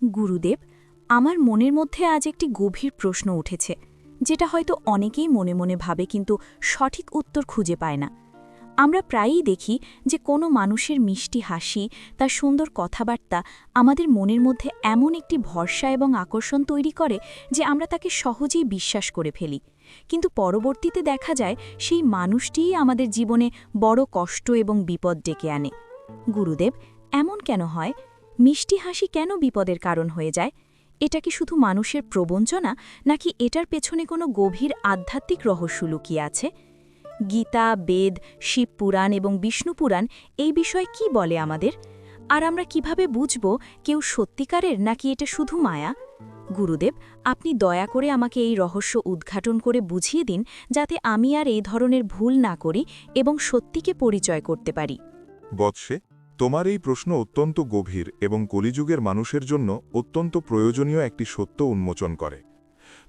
গুরুদেব, আমার মনের মধ্যে আজ একটি গভীর প্রশ্ন উঠেছে, যেটা হয়তো অনেকেই মনে মনে ভাবে কিন্তু সঠিক উত্তর খুঁজে পায় না। আমরা প্রায়ই দেখি যে কোনো মানুষের মিষ্টি হাসি, তার সুন্দর কথাবার্তা আমাদের মনের মধ্যে এমন একটি ভরসা এবং আকর্ষণ তৈরি করে যে আমরা তাকে সহজেই বিশ্বাস করে ফেলি। কিন্তু পরবর্তীতে দেখা যায় সেই মানুষটিই আমাদের জীবনে বড় কষ্ট এবং বিপদ ডেকে আনে। গুরুদেব, এমন কেন হয়? মিষ্টি হাসি কেন বিপদের কারণ হয়ে যায়? এটা কি শুধু মানুষের প্রবঞ্চনা, নাকি এটার পেছনে কোনো গভীর আধ্যাত্মিক রহস্য লুকিয়ে আছে? গীতা, বেদ, শিবপুরাণ এবং বিষ্ণুপুরাণ এই বিষয়ে কি বলে আমাদের? আর আমরা কিভাবে বুঝব কেউ সত্যিকারের নাকি এটা শুধু মায়া? গুরুদেব, আপনি দয়া করে আমাকে এই রহস্য উদ্ঘাটন করে বুঝিয়ে দিন, যাতে আমি আর এই ধরনের ভুল না করি এবং সত্যিকে পরিচয় করতে পারি। বৎসে, তোমার এই প্রশ্ন অত্যন্ত গভীর এবং কলিযুগের মানুষের জন্য অত্যন্ত প্রয়োজনীয় একটি সত্য উন্মোচন করে।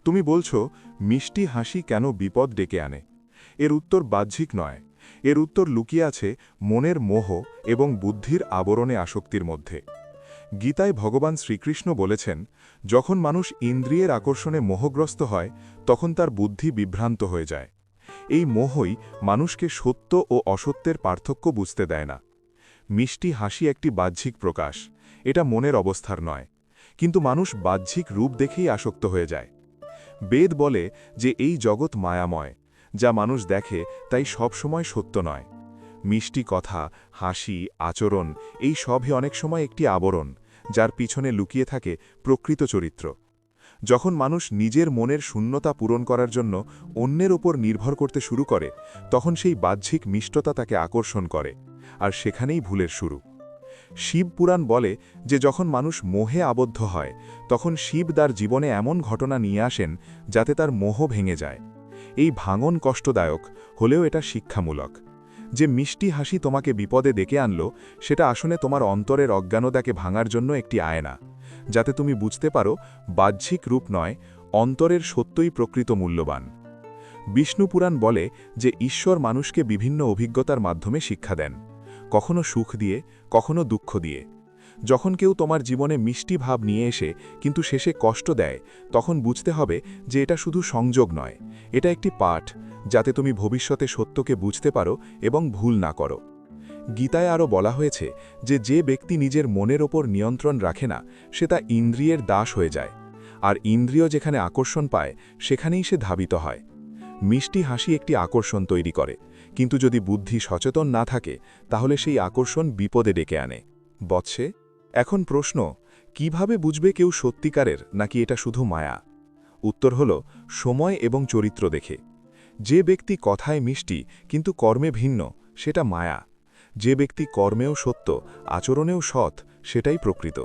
তুমি বলছো, মিষ্টি হাসি কেন বিপদ ডেকে আনে? এর উত্তর বাহ্যিক নয়, এর উত্তর লুকিয়ে আছে মনের মোহ এবং বুদ্ধির আবরণে আসক্তির মধ্যে। গীতায় ভগবান শ্রীকৃষ্ণ বলেছেন, যখন মানুষ ইন্দ্রিয়ের আকর্ষণে মোহগ্রস্ত হয় তখন তার বুদ্ধি বিভ্রান্ত হয়ে যায়। এই মোহই মানুষকে সত্য ও অসত্যের পার্থক্য বুঝতে দেয় না। মিষ্টি হাসি একটি বাহ্যিক প্রকাশ, এটা মনের অবস্থার নয়, কিন্তু মানুষ বাহ্যিক রূপ দেখেই আসক্ত হয়ে যায়। বেদ বলে যে এই জগৎ মায়াময়, যা মানুষ দেখে তাই সবসময় সত্য নয়। মিষ্টি কথা, হাসি, আচরণ এই সবই অনেক সময় একটি আবরণ, যার পিছনে লুকিয়ে থাকে প্রকৃত চরিত্র। যখন মানুষ নিজের মনের শূন্যতা পূরণ করার জন্য অন্যের ওপর নির্ভর করতে শুরু করে, তখন সেই বাহ্যিক মিষ্টতা তাকে আকর্ষণ করে, আর সেখানেই ভুলের শুরু। শিবপুরাণ বলে যে যখন মানুষ মোহে আবদ্ধ হয়, তখন শিব তার জীবনে এমন ঘটনা নিয়ে আসেন যাতে তার মোহ ভেঙে যায়। এই ভাঙন কষ্টদায়ক, হলেও এটা শিক্ষামূলক। যে মিষ্টি হাসি তোমাকে বিপদে ডেকে আনলো, সেটা আসলে তোমার অন্তরের অজ্ঞানতাকে ভাঙার জন্য একটি আয়না, যাতে তুমি বুঝতে পারো বাহ্যিক রূপ নয়, অন্তরের সত্যই প্রকৃত মূল্যবান। বিষ্ণুপুরাণ বলে যে ঈশ্বর মানুষকে বিভিন্ন অভিজ্ঞতার মাধ্যমে শিক্ষা দেন, কখনো সুখ দিয়ে, কখনো দুঃখ দিয়ে। যখন কেউ তোমার জীবনে মিষ্টি ভাব নিয়ে এসে কিন্তু শেষে কষ্ট দেয়, তখন বুঝতে হবে যে এটা শুধু সংযোগ নয়, এটা একটি পাঠ, যাতে তুমি ভবিষ্যতে সত্যকে বুঝতে পারো এবং ভুল না করো। গীতায় আরও বলা হয়েছে যে যে ব্যক্তি নিজের মনের ওপর নিয়ন্ত্রণ রাখে না, সে তা ইন্দ্রিয়ের দাস হয়ে যায়, আর ইন্দ্রিয় যেখানে আকর্ষণ পায় সেখানেই সে ধাবিত হয়। মিষ্টি হাসি একটি আকর্ষণ তৈরি করে, কিন্তু যদি বুদ্ধি সচেতন না থাকে তাহলে সেই আকর্ষণ বিপদে ডেকে আনে। বৎসে, এখন প্রশ্ন, কিভাবে বুঝবে কেউ সত্যিকারের নাকি এটা শুধু মায়া? উত্তর হল সময় এবং চরিত্র দেখে। যে ব্যক্তি কথায় মিষ্টি কিন্তু কর্মে ভিন্ন, সেটা মায়া। যে ব্যক্তি কর্মেও সত্য, আচরণেও সৎ, সেটাই প্রকৃত।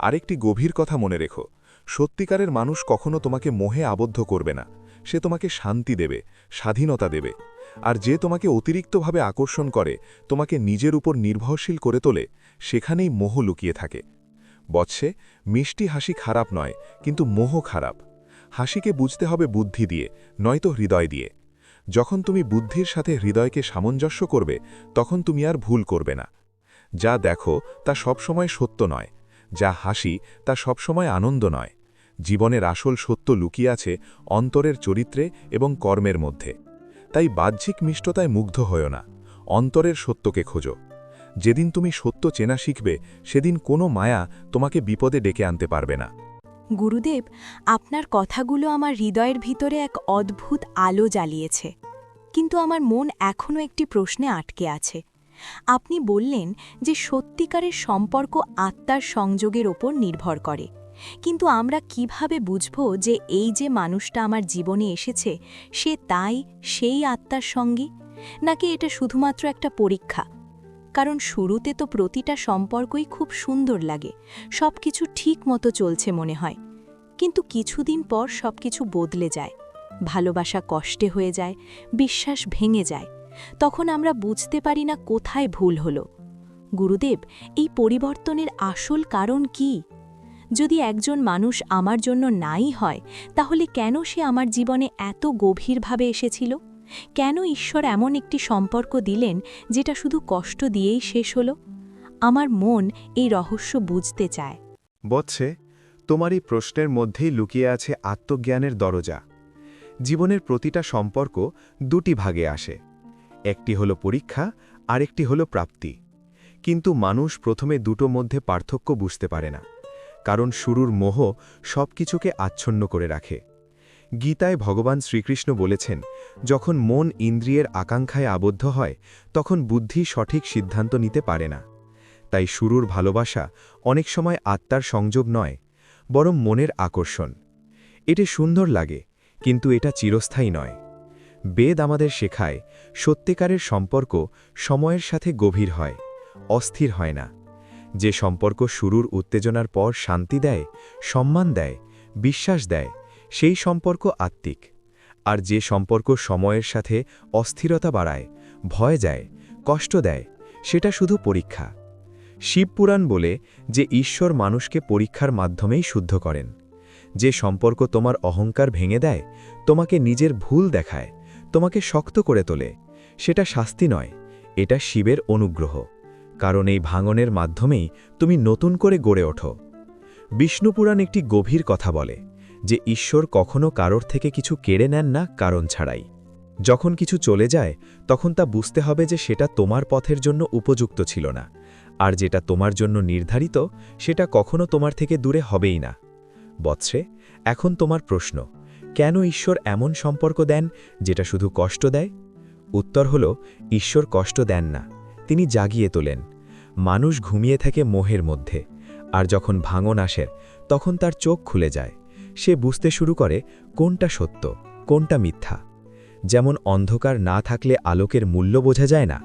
আরেকটি গভীর কথা মনে রেখো, সত্যিকারের মানুষ কখনো তোমাকে মোহে আবদ্ধ করবে না, সে তোমাকে শান্তি দেবে, স্বাধীনতা দেবে। আর যে তোমাকে অতিরিক্তভাবে আকর্ষণ করে, তোমাকে নিজের উপর নির্ভরশীল করে তোলে, সেখানেই মোহ লুকিয়ে থাকে। বৎসে, মিষ্টি হাসি খারাপ নয়, কিন্তু মোহ খারাপ। হাসিকে বুঝতে হবে বুদ্ধি দিয়ে, নয়তো হৃদয় দিয়ে। যখন তুমি বুদ্ধির সাথে হৃদয়কে সামঞ্জস্য করবে, তখন তুমি আর ভুল করবে না। যা দেখো তা সবসময় সত্য নয়, যা হাসি তা সবসময় আনন্দ নয়। জীবনের আসল সত্য লুকিয়ে আছে অন্তরের চরিত্রে এবং কর্মের মধ্যে। তাই বাহ্যিক মিষ্টতায় মুগ্ধ হও না, অন্তরের সত্যকে খোঁজো। যেদিন তুমি সত্য চেনা শিখবে, সেদিন কোনো মায়া তোমাকে বিপদে ডেকে আনতে পারবে না। গুরুদেব, আপনার কথাগুলো আমার হৃদয়ের ভিতরে এক অদ্ভুত আলো জ্বালিয়েছে, কিন্তু আমার মন এখনও একটি প্রশ্নে আটকে আছে। আপনি বললেন যে সত্যিকারের সম্পর্ক আত্মার সংযোগের ওপর নির্ভর করে, কিন্তু আমরা কিভাবে বুঝব যে এই যে মানুষটা আমার জীবনে এসেছে, সে তাই সেই আত্মার সঙ্গী, নাকি এটা শুধুমাত্র একটা পরীক্ষা? কারণ শুরুতে তো প্রতিটা সম্পর্কই খুব সুন্দর লাগে, সব কিছু ঠিক মতো চলছে মনে হয়, কিন্তু কিছুদিন পর সব কিছু বদলে যায়, ভালোবাসা কষ্টে হয়ে যায়, বিশ্বাস ভেঙে যায়। তখন আমরা বুঝতে পারি না কোথায় ভুল হলো। গুরুদেব, এই পরিবর্তনের আসল কারণ কি? যদি একজন মানুষ আমার জন্য নাই হয়, তাহলে কেন সে আমার জীবনে এত গভীরভাবে এসেছিল? কেন ঈশ্বর এমন একটি সম্পর্ক দিলেন যেটা শুধু কষ্ট দিয়েই শেষ হলো? আমার মন এই রহস্য বুঝতে চায়। বৎসে, তোমার এই প্রশ্নের মধ্যেই লুকিয়ে আছে আত্মজ্ঞানের দরজা। জীবনের প্রতিটা সম্পর্ক দুটি ভাগে আসে, একটি হলো পরীক্ষা, আরেকটি হলো প্রাপ্তি। কিন্তু মানুষ প্রথমে দুটো মধ্যে পার্থক্য বুঝতে পারে না, কারণ শুরুর মোহ সবকিছুকে আচ্ছন্ন করে রাখে। গীতায় ভগবান শ্রীকৃষ্ণ বলেছেন, যখন মন ইন্দ্রিয়ের আকাঙ্ক্ষায় আবদ্ধ হয় তখন বুদ্ধি সঠিক সিদ্ধান্ত নিতে পারে না। তাই শুরুর ভালোবাসা অনেক সময় আত্মার সংযোগ নয়, বরং মনের আকর্ষণ। এটা সুন্দর লাগে, কিন্তু এটা চিরস্থায়ী নয়। বেদ আমাদের শেখায়, সত্যিকারের সম্পর্ক সময়ের সাথে গভীর হয়, অস্থির হয় না। যে সম্পর্ক শুরুর উত্তেজনার পর শান্তি দেয়, সম্মান দেয়, বিশ্বাস দেয়, সেই সম্পর্ক আত্মিক। আর যে সম্পর্ক সময়ের সাথে অস্থিরতা বাড়ায়, ভয় যায়, কষ্ট দেয়, সেটা শুধু পরীক্ষা। শিবপুরাণ বলে যে ঈশ্বর মানুষকে পরীক্ষার মাধ্যমেই শুদ্ধ করেন। যে সম্পর্ক তোমার অহংকার ভেঙে দেয়, তোমাকে নিজের ভুল দেখায়, তোমাকে শক্ত করে তোলে, সেটা শাস্তি নয়, এটা শিবের অনুগ্রহ। কারণ এই ভাঙনের মাধ্যমেই তুমি নতুন করে গড়ে ওঠো। বিষ্ণুপুরাণ একটি গভীর কথা বলে যে ঈশ্বর কখনো কারোর থেকে কিছু কেড়ে নেন না কারণ ছাড়াই। যখন কিছু চলে যায় তখন তা বুঝতে হবে যে সেটা তোমার পথের জন্য উপযুক্ত ছিল না, আর যেটা তোমার জন্য নির্ধারিত সেটা কখনো তোমার থেকে দূরে হবেই না। বৎসে, এখন তোমার প্রশ্ন, কেন ঈশ্বর এমন সম্পর্ক দেন যেটা শুধু কষ্ট দেয়? উত্তর হল, ঈশ্বর কষ্ট দেন না, তিনি জাগিয়ে তোলেন। মানুষ ঘুমিয়ে থাকে মোহের মধ্যে, আর যখন ভাঙন আসে তখন তার চোখ খুলে যায়। সে বুঝতে শুরু করে কোনটা সত্য, কোনটা মিথ্যা। যেমন অন্ধকার না থাকলে আলোকের মূল্য বোঝা যায় না,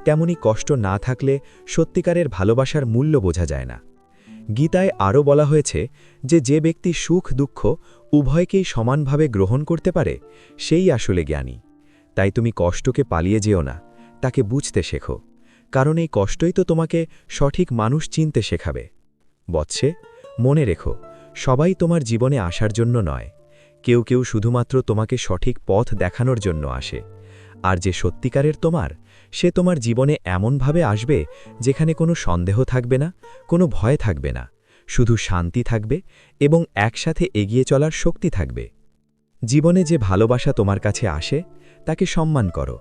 তেমনি কষ্ট না থাকলে সত্যিকারের ভালোবাসার মূল্য বোঝা যায় না। গীতায় আরও বলা হয়েছে যে ব্যক্তি সুখ দুঃখ উভয়কেই সমানভাবে গ্রহণ করতে পারে সেই আসলে জ্ঞানী। তাই তুমি কষ্টকে পালিয়ে যেও না, তাকে বুঝতে শেখো, কারণ এই কষ্টই তো তোমাকে সঠিক মানুষ চিনতে শেখাবে। বৎসে, মনে রেখো, সবাই তোমার জীবনে আসার জন্য নয়, কেউ কেউ শুধুমাত্র তোমাকে সঠিক পথ দেখানোর জন্য আসে। আর যে সত্যিকারের তোমার, সে তোমার জীবনে এমনভাবে আসবে যেখানে কোনো সন্দেহ থাকবে না, কোনো ভয় থাকবে না, শুধু শান্তি থাকবে এবং একসাথে এগিয়ে চলার শক্তি থাকবে। জীবনে যে ভালোবাসা তোমার কাছে আসে তাকে সম্মান করো,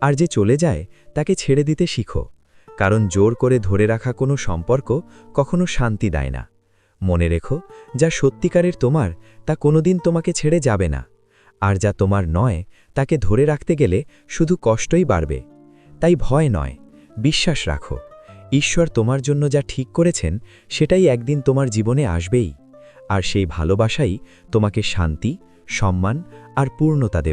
আর যে চলে যায় তাকে ছেড়ে দিতে শিখো, কারণ জোর করে ধরে রাখা কোনো সম্পর্ক কখনো শান্তি দেয় না। মনে রেখো, যা সত্যিকারের তোমার তা কোনোদিন তোমাকে ছেড়ে যাবে না, আর যা তোমার নয় তাকে ধরে রাখতে গেলে শুধু কষ্টই বাড়বে। তাই ভয় নয়, বিশ্বাস রাখো, ঈশ্বর তোমার জন্য যা ঠিক করেছেন সেটাই একদিন তোমার জীবনে আসবেই, আর সেই ভালোবাসাই তোমাকে শান্তি, সম্মান আর পূর্ণতা দেবে।